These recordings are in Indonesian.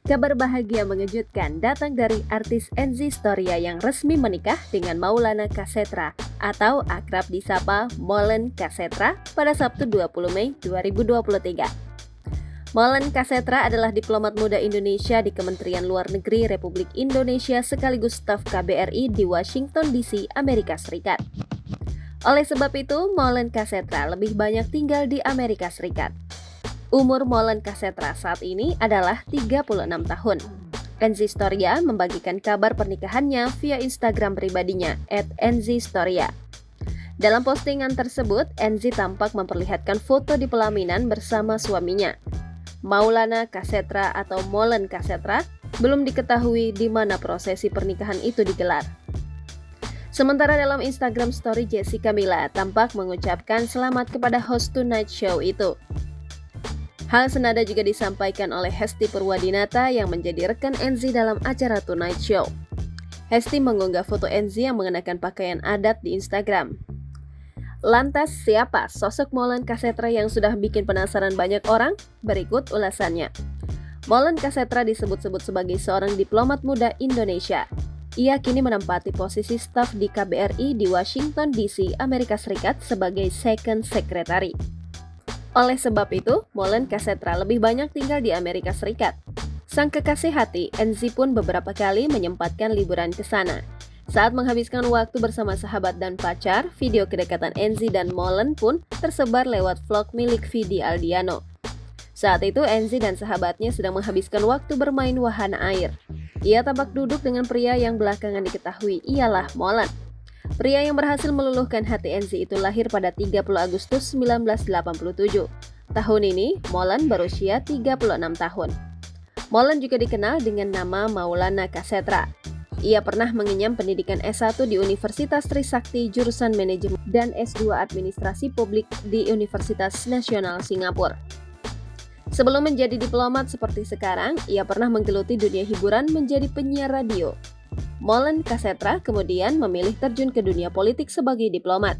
Kabar bahagia mengejutkan datang dari artis Enzy Storia yang resmi menikah dengan Maulana Kasetra atau akrab disapa Molen Kasetra pada Sabtu 20 Mei 2023. Molen Kasetra adalah diplomat muda Indonesia di Kementerian Luar Negeri Republik Indonesia sekaligus staf KBRI di Washington DC, Amerika Serikat. Oleh sebab itu, Molen Kasetra lebih banyak tinggal di Amerika Serikat. Umur Molen Kasetra saat ini adalah 36 tahun. Enzy Storia membagikan kabar pernikahannya via Instagram pribadinya @enzystoria. Dalam postingan tersebut, Enzy tampak memperlihatkan foto di pelaminan bersama suaminya. Maulana Kasetra atau Molen Kasetra belum diketahui di mana prosesi pernikahan itu digelar. Sementara dalam Instagram story Jessica Mila tampak mengucapkan selamat kepada host Tonight Show itu. Hal senada juga disampaikan oleh Hesti Purwadinata yang menjadi rekan Enzy dalam acara Tonight Show. Hesti mengunggah foto Enzy yang mengenakan pakaian adat di Instagram. Lantas, siapa sosok Molen Kasetra yang sudah bikin penasaran banyak orang? Berikut ulasannya. Molen Kasetra disebut-sebut sebagai seorang diplomat muda Indonesia. Ia kini menempati posisi staf di KBRI di Washington DC, Amerika Serikat sebagai Second Secretary. Oleh sebab itu, Molen Kasetra lebih banyak tinggal di Amerika Serikat. Sang kekasih hati, Enzy pun beberapa kali menyempatkan liburan ke sana. Saat menghabiskan waktu bersama sahabat dan pacar, video kedekatan Enzy dan Molen pun tersebar lewat vlog milik Vidi Aldiano. Saat itu, Enzy dan sahabatnya sedang menghabiskan waktu bermain wahana air. Ia tampak duduk dengan pria yang belakangan diketahui ialah Molen. Pria yang berhasil meluluhkan hati Enzy itu lahir pada 30 Agustus 1987. Tahun ini, Molen berusia 36 tahun. Molen juga dikenal dengan nama Maulana Kasetra. Ia pernah mengenyam pendidikan S1 di Universitas Trisakti jurusan Manajemen dan S2 Administrasi Publik di Universitas Nasional Singapura. Sebelum menjadi diplomat seperti sekarang, ia pernah menggeluti dunia hiburan menjadi penyiar radio. Molen Kasetra kemudian memilih terjun ke dunia politik sebagai diplomat.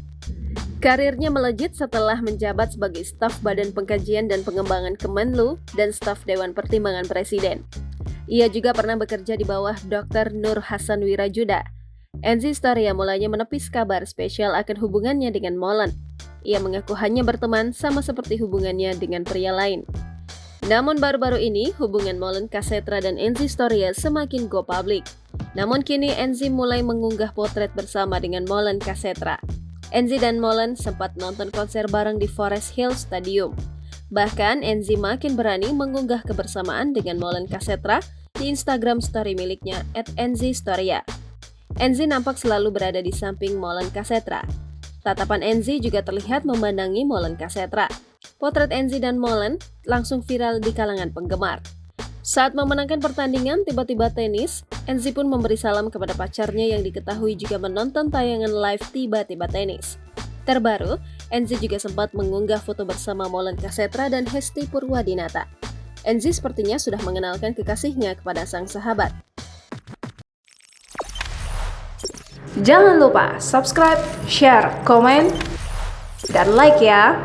Karirnya melejit setelah menjabat sebagai staf Badan Pengkajian dan Pengembangan Kemenlu dan staf Dewan Pertimbangan Presiden. Ia juga pernah bekerja di bawah Dr. Nur Hasan Wirajuda. Enzy Storia mulanya menepis kabar spesial akan hubungannya dengan Molen. Ia mengaku hanya berteman sama seperti hubungannya dengan pria lain. Namun baru-baru ini, hubungan Molen Kasetra dan Enzy Storia semakin go public. Namun kini Enzy mulai mengunggah potret bersama dengan Molen Kasetra. Enzy dan Molen sempat nonton konser bareng di Forest Hill Stadium. Bahkan Enzy makin berani mengunggah kebersamaan dengan Molen Kasetra di Instagram story miliknya @enzystoria. Enzy nampak selalu berada di samping Molen Kasetra. Tatapan Enzy juga terlihat memandangi Molen Kasetra. Potret Enzy dan Molen langsung viral di kalangan penggemar. Saat memenangkan pertandingan tiba-tiba tenis, Enzy pun memberi salam kepada pacarnya yang diketahui juga menonton tayangan live tiba-tiba tenis. Terbaru, Enzy juga sempat mengunggah foto bersama Molen Kasetra dan Hesti Purwadinata. Enzy sepertinya sudah mengenalkan kekasihnya kepada sang sahabat. Jangan lupa subscribe, share, komen, dan like ya!